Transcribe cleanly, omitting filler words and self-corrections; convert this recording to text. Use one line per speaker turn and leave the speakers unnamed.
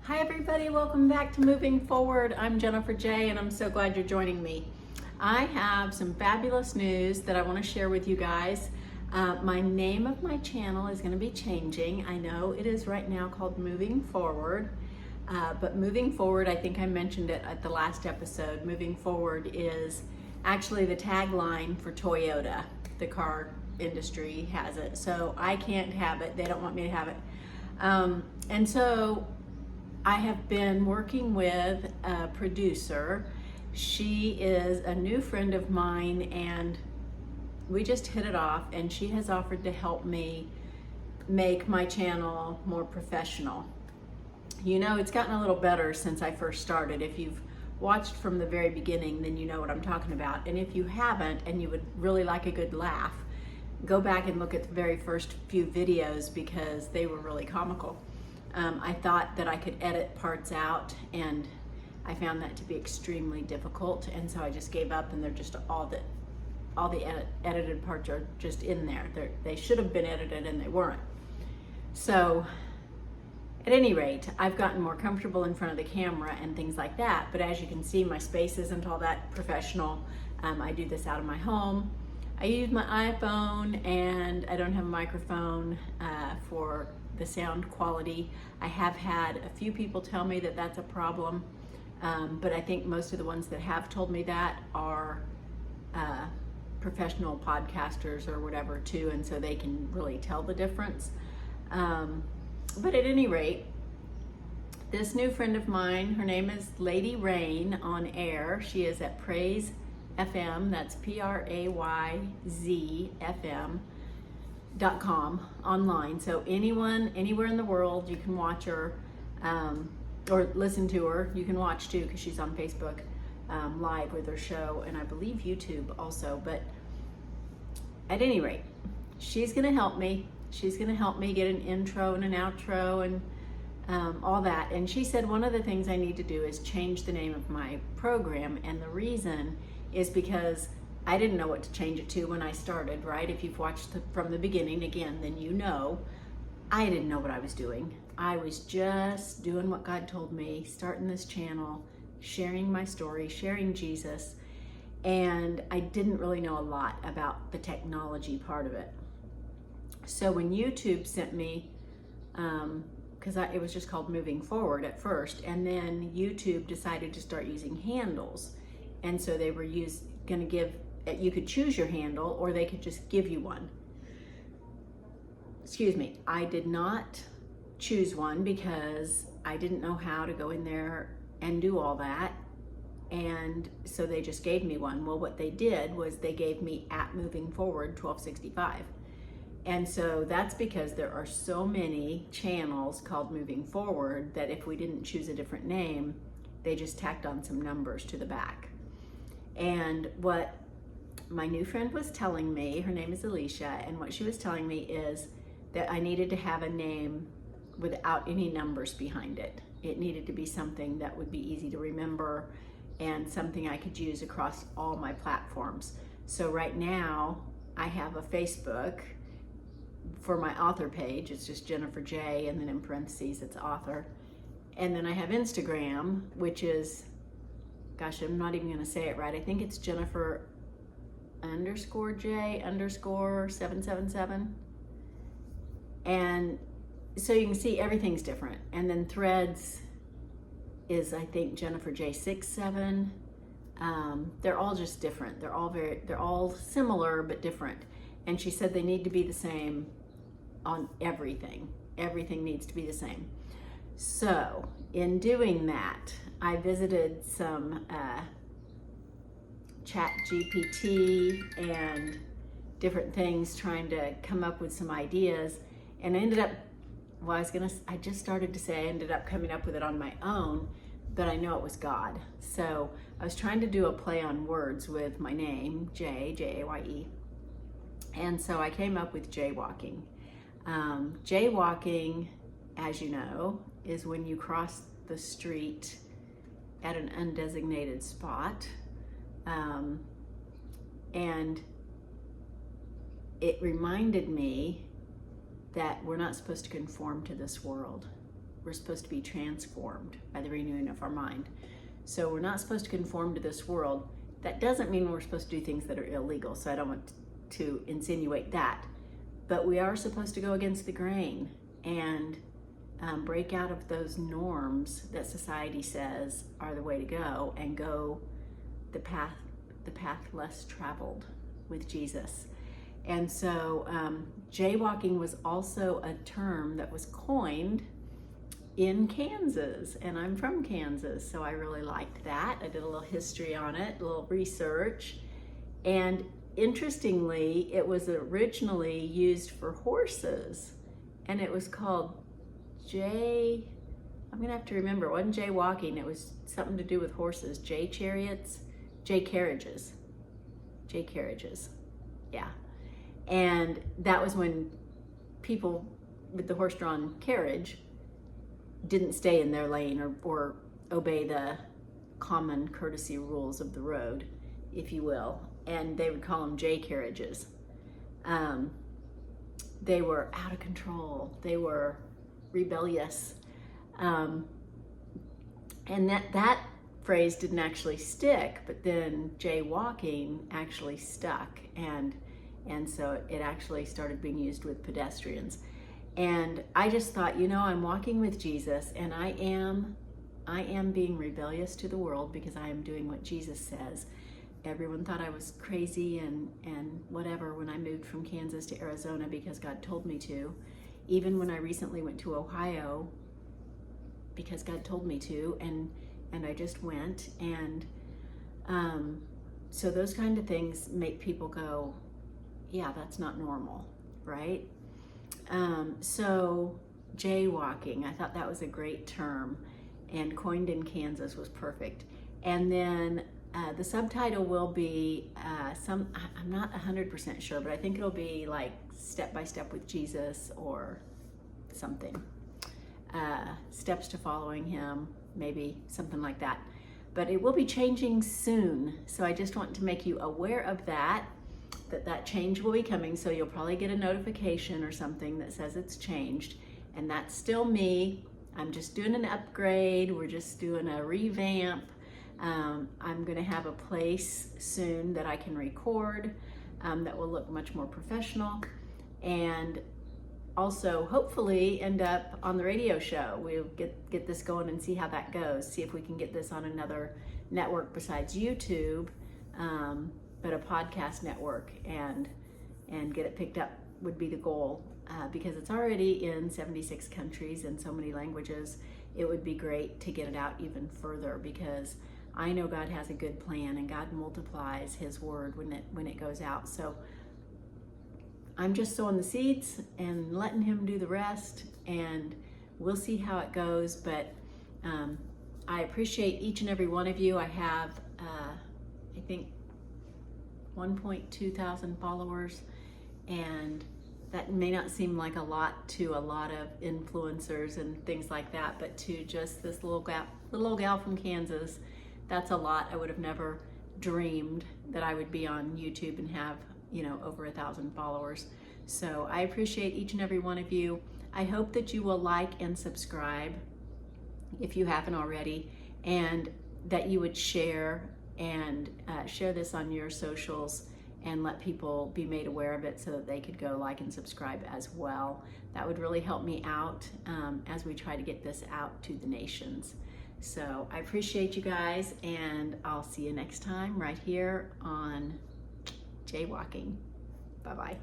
Hi everybody, welcome back to Moving Forward. I'm Jennifer Jaye and I'm so glad you're joining me. I have some fabulous news that I want to share with you guys. My name of my channel is going to be changing. I know it is right now called Moving Forward, but Moving Forward, I think I mentioned it at the last episode. Moving Forward is actually the tagline for Toyota. The car industry has it, so I can't have it. They don't want me to have it. And so I have been working with a producer. She is a new friend of mine and we just hit it off, and she has offered to help me make my channel more professional. You know, it's gotten a little better since I first started. If you've watched from the very beginning, then you know what I'm talking about. And if you haven't and you would really like a good laugh, go back and look at the very first few videos because they were really comical. I thought that I could edit parts out, and I found that to be extremely difficult, and so I just gave up, and they're just all the edited parts are just in there. They should have been edited and they weren't. So at any rate, I've gotten more comfortable in front of the camera and things like that, but as you can see, my space isn't all that professional. I do this out of my home. I use my iPhone, and I don't have a microphone for the sound quality. I have had a few people tell me that that's a problem, but I think most of the ones that have told me that are professional podcasters or whatever too, and so they can really tell the difference. But at any rate, this new friend of mine, her name is Lady Rain on air. She is at Praise FM, that's PRAYZ.FM.com online. So anyone, anywhere in the world, you can watch her or listen to her. You can watch too, because she's on Facebook live with her show, and I believe YouTube also. But at any rate, she's gonna help me. She's gonna help me get an intro and an outro and all that. And she said one of the things I need to do is change the name of my program, and the reason is because I didn't know what to change it to when I started, right? If you've watched from the beginning, again, then you know I didn't know what I was doing. I was just doing what God told me, starting this channel, sharing my story, sharing Jesus, and I didn't really know a lot about the technology part of it. So when YouTube sent me, because it was just called Moving Forward at first, and then YouTube decided to start using handles. And so they were going to give, you could choose your handle or they could just give you one. Excuse me, I did not choose one because I didn't know how to go in there and do all that. And so they just gave me one. Well, what they did was they gave me at Moving Forward 1265. And so that's because there are so many channels called Moving Forward that if we didn't choose a different name, they just tacked on some numbers to the back. And what my new friend was telling me, her name is Alicia, and what she was telling me is that I needed to have a name without any numbers behind it. It needed to be something that would be easy to remember and something I could use across all my platforms. So right now I have a Facebook for my author page. It's just Jennifer Jaye, and then in parentheses it's author. And then I have Instagram, which is, gosh, I'm not even gonna say it right. I think it's Jennifer _J_777. And so you can see everything's different. And then Threads is, I think, Jennifer J67. They're all just different. They're all similar but different. And she said they need to be the same on everything. Everything needs to be the same. So in doing that, I visited some Chat GPT and different things, trying to come up with some ideas, and I ended up, well, I just started to say I ended up coming up with it on my own, but I know it was God. So I was trying to do a play on words with my name, Jaye, Jaye, and so I came up with jaywalking. Jaywalking, as you know, is when you cross the street at an undesignated spot, and it reminded me that we're not supposed to conform to this world. we're supposed to be transformed by the renewing of our mind. So we're not supposed to conform to this world. That doesn't mean we're supposed to do things that are illegal, so I don't want to insinuate that. But we are supposed to go against the grain and break out of those norms that society says are the way to go, and go the path less traveled with Jesus. And so jaywalking was also a term that was coined in Kansas, and I'm from Kansas, so I really liked that. I did a little history on it, a little research, and interestingly, it was originally used for horses, and it was called I'm gonna have to remember, it wasn't jaywalking, it was something to do with horses, Jay carriages, yeah. And that was when people with the horse-drawn carriage didn't stay in their lane or obey the common courtesy rules of the road, if you will, and they would call them Jay carriages. They were out of control, they were rebellious, and that phrase didn't actually stick, but then jaywalking actually stuck, and so it actually started being used with pedestrians. And I just thought, I'm walking with Jesus, and I am being rebellious to the world because I am doing what Jesus says. Everyone thought I was crazy and whatever when I moved from Kansas to Arizona because God told me to. Even when I recently went to Ohio because God told me to, and I just went. And so those kind of things make people go, yeah, that's not normal, right? So jaywalking, I thought that was a great term, and coined in Kansas was perfect. And then the subtitle will be I'm not 100% sure, but I think it'll be like Step by Step with Jesus or something. Steps to following him, maybe something like that. But it will be changing soon. So I just want to make you aware of that change will be coming. So you'll probably get a notification or something that says it's changed. And that's still me. I'm just doing an upgrade. We're just doing a revamp. I'm gonna have a place soon that I can record that will look much more professional, and also hopefully end up on the radio show. We'll get this going and see how that goes. See if we can get this on another network besides YouTube, but a podcast network, and get it picked up would be the goal, because it's already in 76 countries and so many languages. It would be great to get it out even further, because I know God has a good plan, and God multiplies his word when it goes out. So I'm just sowing the seeds and letting him do the rest, and we'll see how it goes. But I appreciate each and every one of you. I have, I think, 1.2 thousand followers, and that may not seem like a lot to a lot of influencers and things like that, but to just this little old gal from Kansas, that's a lot. I would have never dreamed that I would be on YouTube and have, over 1,000 followers. So I appreciate each and every one of you. I hope that you will like and subscribe if you haven't already, and that you would share this on your socials and let people be made aware of it so that they could go like and subscribe as well. That would really help me out as we try to get this out to the nations. So I appreciate you guys, and I'll see you next time right here on Jaywalking. Bye-bye.